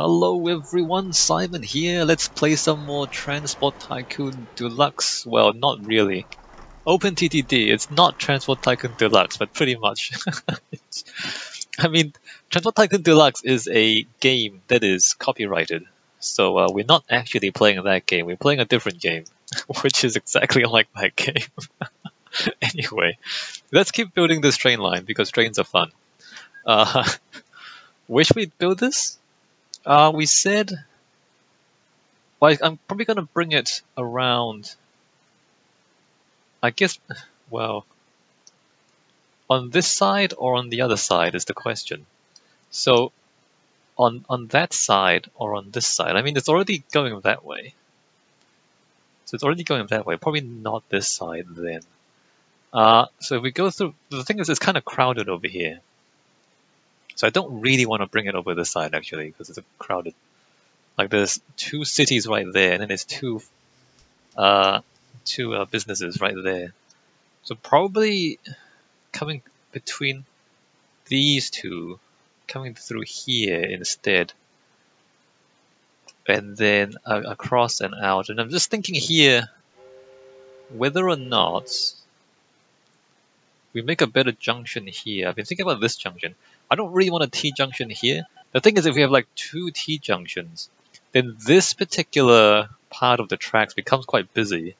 Hello everyone, Simon here. Let's play some more Transport Tycoon Deluxe. Well, not really. OpenTTD, it's not Transport Tycoon Deluxe, but pretty much. I mean, Transport Tycoon Deluxe is a game that is copyrighted. So we're not actually playing that game, we're playing a different game, which is exactly like that game. Anyway, let's keep building this train line because trains are fun. Where should we build this? We said, well, I'm probably going to bring it around, I guess, well, on this side or on the other side is the question. So on that side or on this side, I mean, it's already going that way. So it's already going that way, probably not this side then. So if we go through, the thing is it's kind of crowded over here. So I don't really want to bring it over this side actually, because it's crowded. Like there's two cities right there, and then there's two businesses right there. So probably coming between these two, coming through here instead, and then across and out. And I'm just thinking here whether or not we make a better junction here. I've been thinking about this junction. I don't really want a T-junction here. The thing is, if we have like two T-junctions, then this particular part of the tracks becomes quite busy.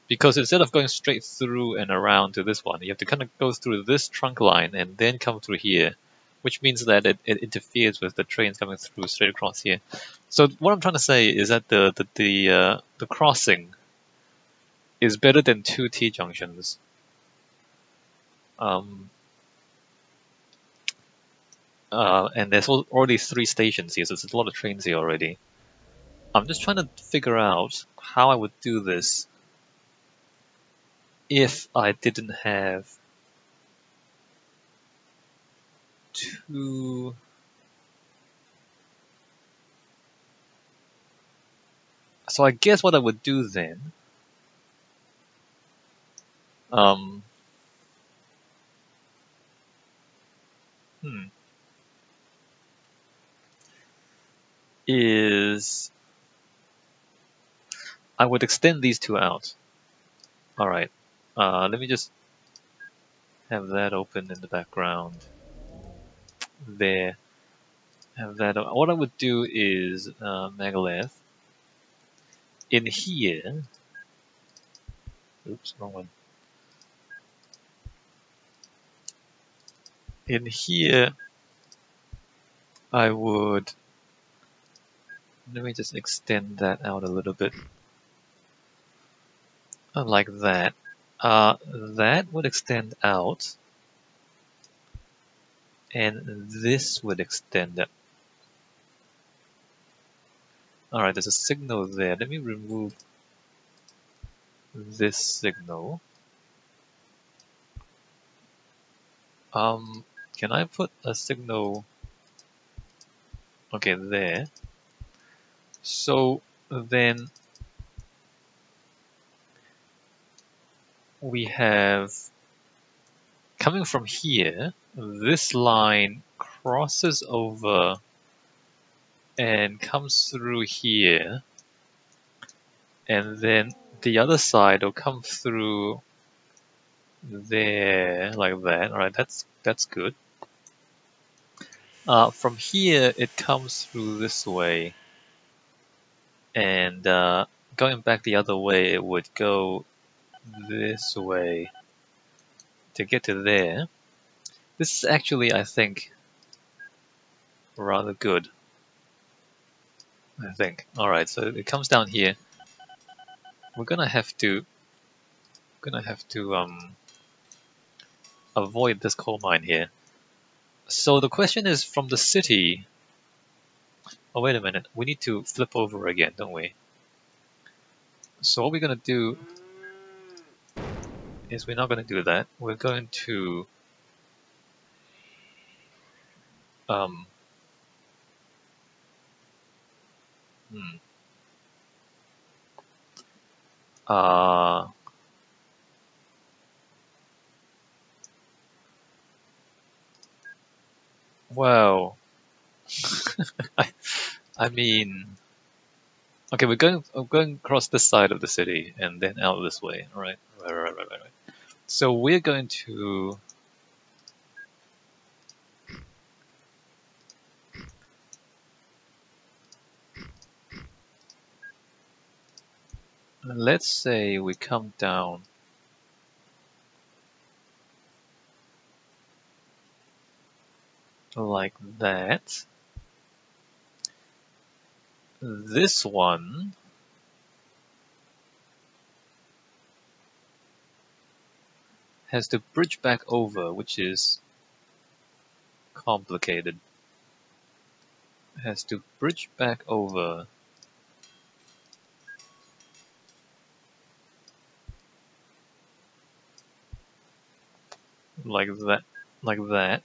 Because instead of going straight through and around to this one, you have to kind of go through this trunk line and then come through here, which means that it interferes with the trains coming through straight across here. So what I'm trying to say is that the crossing is better than two T-junctions. And there's already 3 stations here, so there's a lot of trains here already. I'm just trying to figure out how I would do this if I didn't have two. So I guess what I would do then, is I would extend these two out. All right, let me just have that open in the background. There, have that. What I would do is Megalith in here. Oops, wrong one. In here, I would. Let me just extend that out a little bit. Like that. That would extend out. And this would extend it. Alright, there's a signal there. Let me remove this signal. Can I put a signal? Okay, there. So then we have, coming from here, this line crosses over and comes through here, and then the other side will come through there like that. All right, that's good. From here it comes through this way, and going back the other way it would go this way to get to there. This is actually, I think, rather good. I think. All right, so it comes down here. We're gonna have to avoid this coal mine here. So the question is, from the city. Oh, wait a minute. We need to flip over again, don't we? So what we're gonna do is we're not gonna do that. We're going to well, I mean, okay, we're going across this side of the city and then out this way. All right, right. So we're going to. Let's say we come down like that. This one has to bridge back over, which is complicated. Has to bridge back over like that, like that.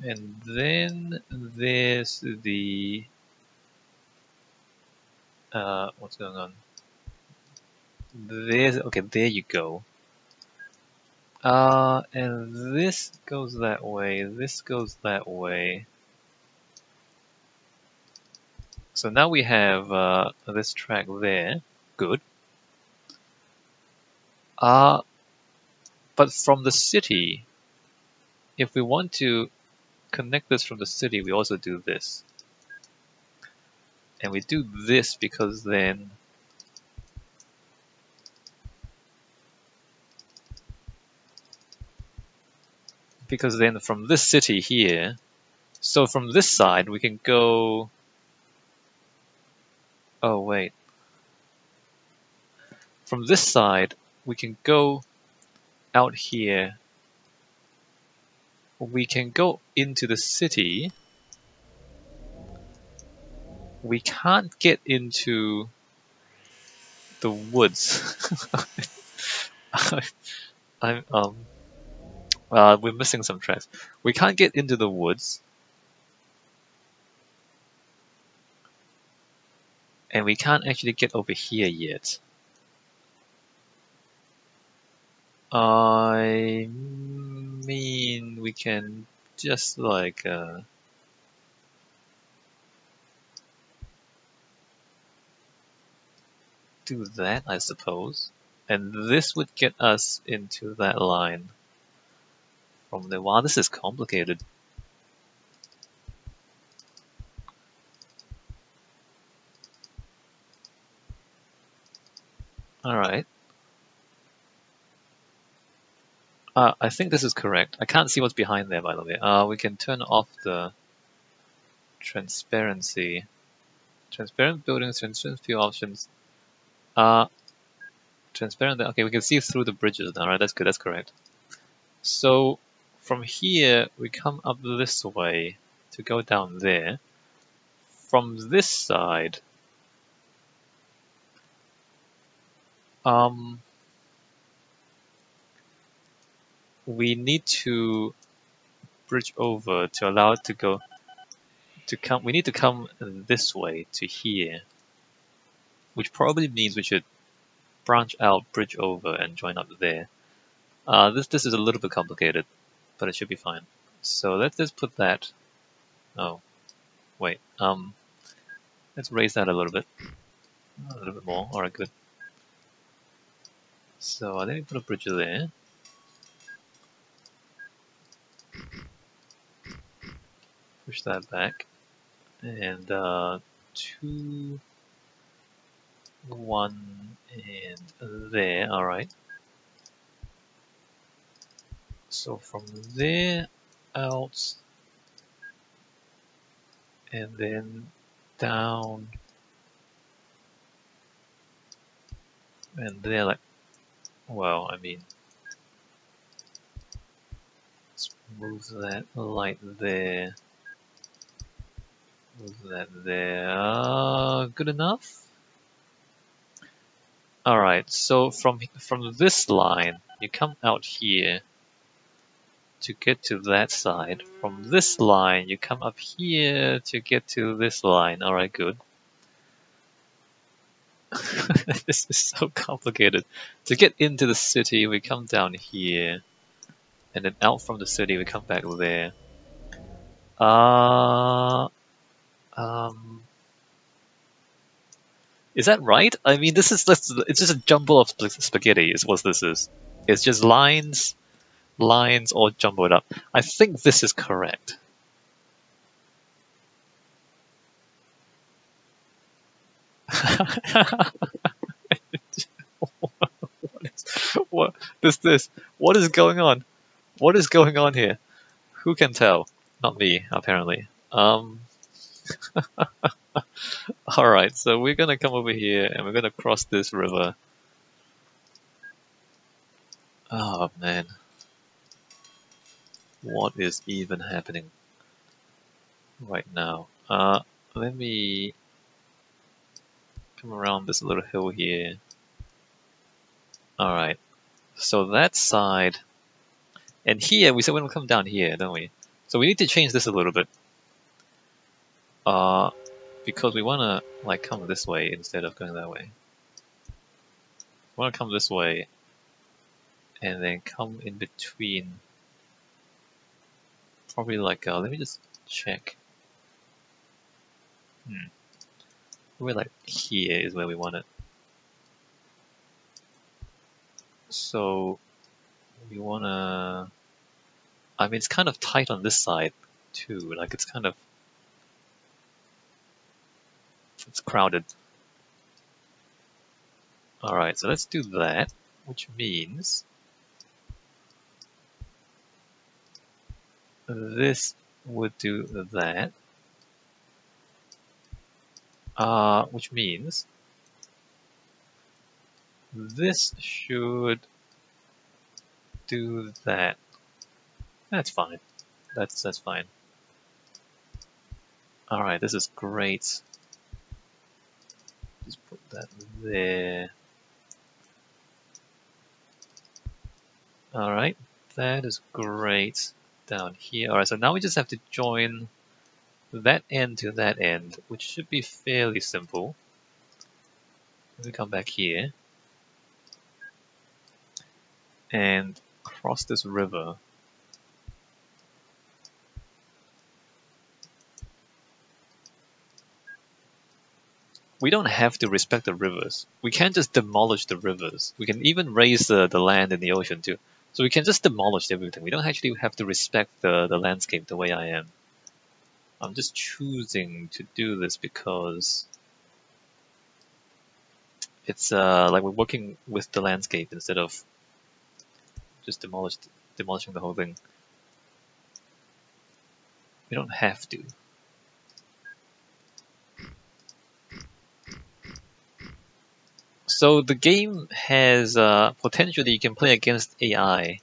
And then there's the what's going on? There's okay, there you go. And this goes that way, this goes that way. So now we have this track there. Good. But from the city, if we want to connect this from the city, we also do this. And we do this because then from this city here, so from this side we can go. Oh wait. From this side we can go out here. We can go into the city. We can't get into the woods. We're missing some tracks. We can't get into the woods. And we can't actually get over here yet. I mean, we can just like do that, I suppose. And this would get us into that line from there. Wow, this is complicated. Alright. I think this is correct. I can't see what's behind there, by the way. We can turn off the transparency. Transparent buildings, transparent view options. Transparent, okay, we can see through the bridges now, right? That's good, that's correct. So from here, we come up this way to go down there. From this side, we need to bridge over to allow it to go to come. We need to come this way to here, which probably means we should branch out, bridge over, and join up there. This is a little bit complicated, but it should be fine. So let's just put that. Oh, wait. Let's raise that a little bit more. All right, good. So let me put a bridge there. Push that back, and 2, 1, and there. All right. So from there out, and then down, and there, like, well, I mean, let's move that light there. Move that there. Good enough. All right. So from this line, you come out here to get to that side. From this line, you come up here to get to this line. All right, good. This is so complicated. To get into the city, we come down here, and then out from the city we come back there. Um, is that right? I mean, it's just a jumble of spaghetti is what this is. It's just lines all jumbled up. I think this is correct. What is this? What is going on? What is going on here? Who can tell? Not me, apparently. Alright, so we're gonna come over here and we're gonna cross this river. Oh man. What is even happening right now? Let me come around this little hill here. Alright, so that side, and here, we said we're gonna come down here, don't we? So we need to change this a little bit. Because we wanna, like, come this way instead of going that way. We wanna come this way, and then come in between. Probably like, let me just check. Probably like here is where we want it. So we wanna, I mean, it's kind of tight on this side too, like it's kind of, it's crowded. Alright, so let's do that, which means this would do that, which means this should do that. That's fine. That's fine. Alright, this is great. Just put that there. Alright, that is great down here. Alright, so now we just have to join that end to that end, which should be fairly simple. Let me come back here and cross this river. We don't have to respect the rivers. We can't just demolish the rivers. We can even raise the land in the ocean too. So we can just demolish everything. We don't actually have to respect the landscape the way I am. I'm just choosing to do this because it's like we're working with the landscape instead of just demolishing the whole thing. We don't have to. So the game has potential that you can play against AI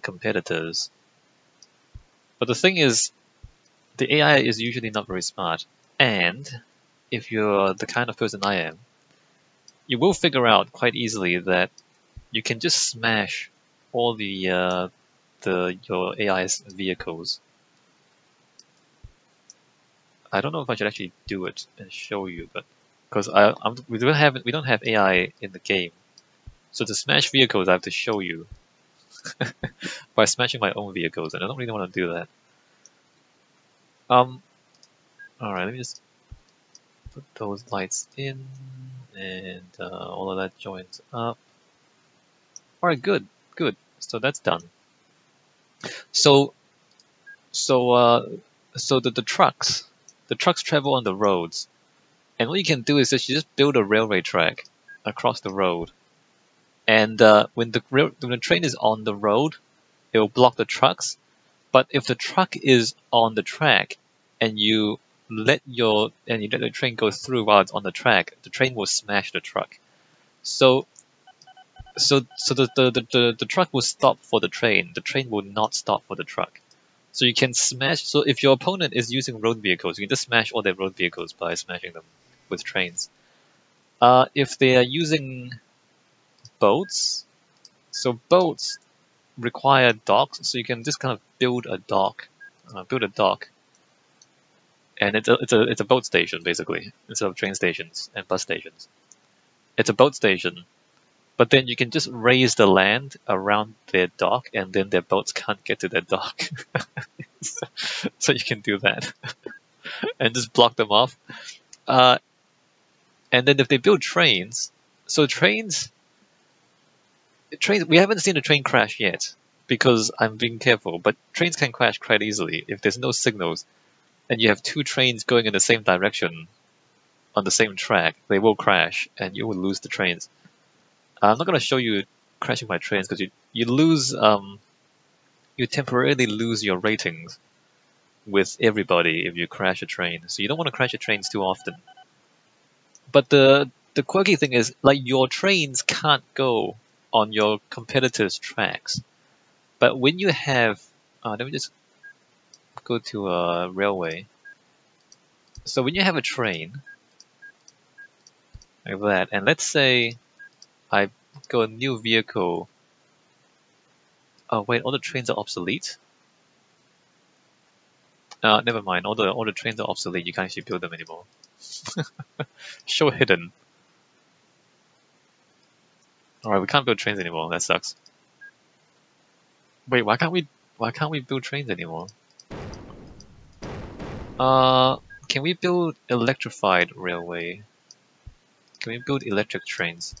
competitors. But the thing is, the AI is usually not very smart. And if you're the kind of person I am, you will figure out quite easily that you can just smash all your AI's vehicles. I don't know if I should actually do it and show you, but because we don't have AI in the game, so to smash vehicles I have to show you by smashing my own vehicles, and I don't really want to do that. All right, let me just put those lights in, and all of that joins up. All right, good. So that's done. So the trucks travel on the roads. And what you can do is that you just build a railway track across the road, and when the train is on the road, it will block the trucks. But if the truck is on the track and you let the train go through while it's on the track, the train will smash the truck. So the truck will stop for the train. The train will not stop for the truck. So you can smash. So if your opponent is using road vehicles, you can just smash all their road vehicles by smashing them with trains. If they are using boats, so boats require docks, so you can just kind of build a dock, and it's a boat station basically instead of train stations and bus stations. It's a boat station, But then you can just raise the land around their dock, and then their boats can't get to their dock. So you can do that and just block them off. And then if they build trains, so trains, we haven't seen a train crash yet because I'm being careful. But trains can crash quite easily if there's no signals, and you have two trains going in the same direction on the same track. They will crash, and you will lose the trains. I'm not going to show you crashing my trains because you lose you temporarily lose your ratings with everybody if you crash a train. So you don't want to crash your trains too often. But the quirky thing is, like, your trains can't go on your competitors' tracks. But when you have, let me just go to a railway. So when you have a train like that, and let's say I go a new vehicle. Oh wait, all the trains are obsolete. Never mind. All the trains are obsolete. You can't actually build them anymore. Show hidden. All right, we can't build trains anymore. That sucks. Wait, why can't we build trains anymore? Can we build electrified railway? Can we build electric trains?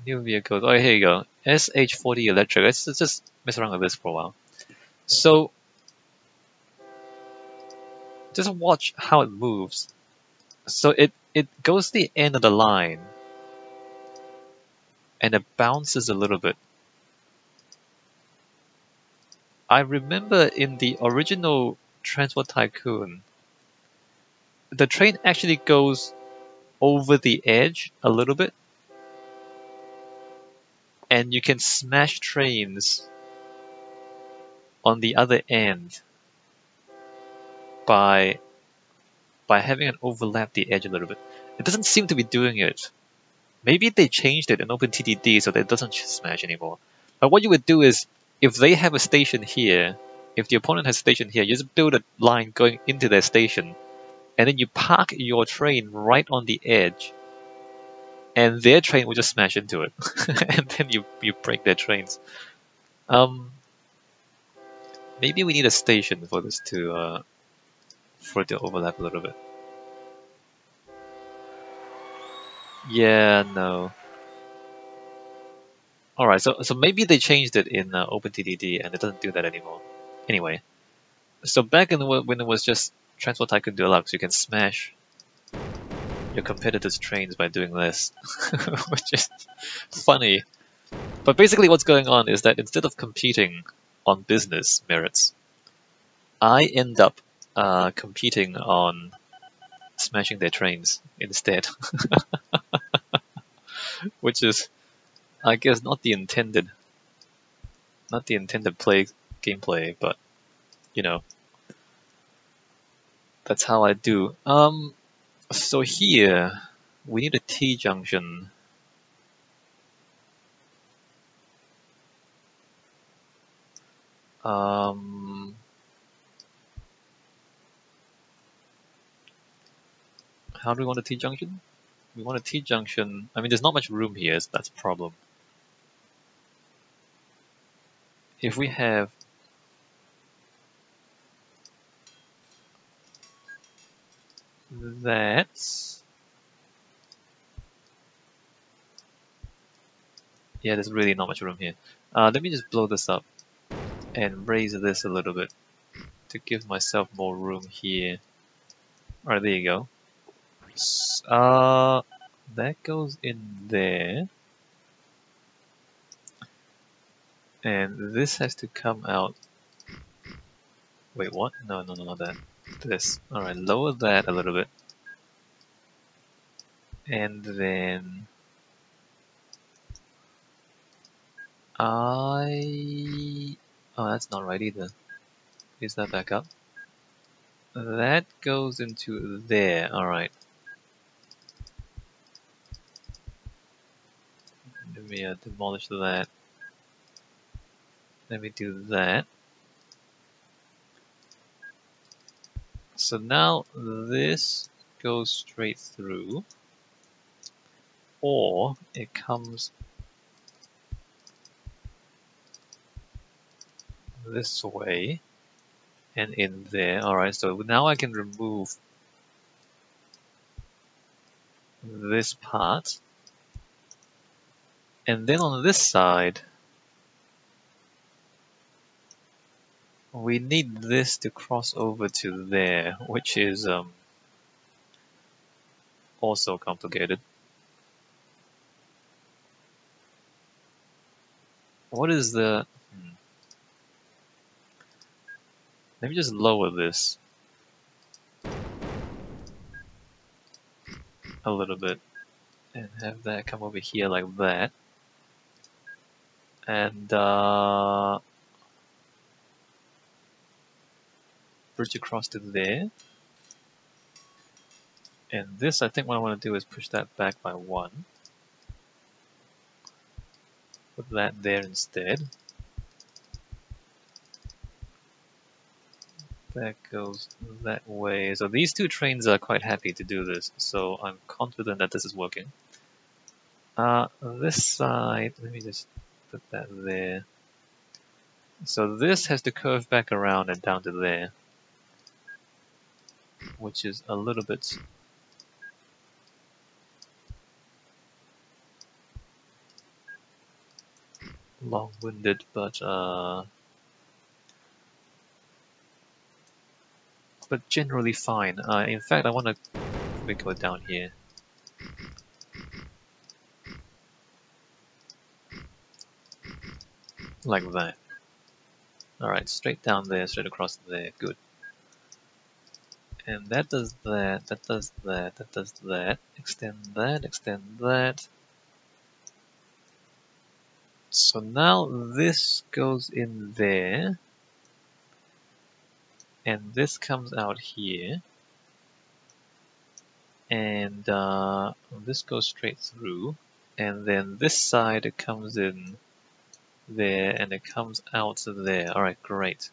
New vehicles. Oh, here you go. SH40 electric. Let's just mess around with this for a while. So, just watch how it moves. So it goes to the end of the line, and it bounces a little bit. I remember in the original Transport Tycoon, the train actually goes over the edge a little bit, and you can smash trains on the other end by having it overlap the edge a little bit. It doesn't seem to be doing it. Maybe they changed it in OpenTTD so that it doesn't smash anymore. But what you would do is, if they have a station here, if the opponent has a station here, you just build a line going into their station, and then you park your train right on the edge, and their train will just smash into it, and then you break their trains. Maybe we need a station for this to for it to overlap a little bit. Yeah, no. Alright, so maybe they changed it in OpenTTD and it doesn't do that anymore. Anyway, so back in when it was just Transport Tycoon Deluxe, you can smash your competitors' trains by doing this, which is funny. But basically what's going on is that instead of competing on business merits, I end up competing on smashing their trains instead. Which is, I guess, not the intended gameplay, but you know, that's how I do. So here we need a T junction. How do we want a T junction? We want a T junction. I mean, there's not much room here, so that's a problem. If we have that, yeah, there's really not much room here. Let me just blow this up and raise this a little bit to give myself more room here. Alright, there you go. That goes in there. And this has to come out. Wait, what? No, not that. This. Alright, lower that a little bit. And then oh, that's not right either. Is that back up? That goes into there. Alright. Let me demolish that. Let me do that. So now this goes straight through. or it comes this way and in there. Alright, so now I can remove this part, and then on this side we need this to cross over to there, which is also complicated. What is the... Let me just lower this a little bit and have that come over here like that. And bridge across to there. And this, I think what I want to do is push that back by 1. Put that there instead. That goes that way. So these two trains are quite happy to do this, so I'm confident that this is working. This side, let me just put that there. So this has to curve back around and down to there, which is a little bit long-winded, but generally fine. In fact, I want to go down here. Like that. Alright, straight down there, straight across there. Good. And that does that, that does that, that does that. Extend that, extend that. So now this goes in there. And this comes out here. And this goes straight through. And then this side, it comes in there and it comes out there. Alright, great.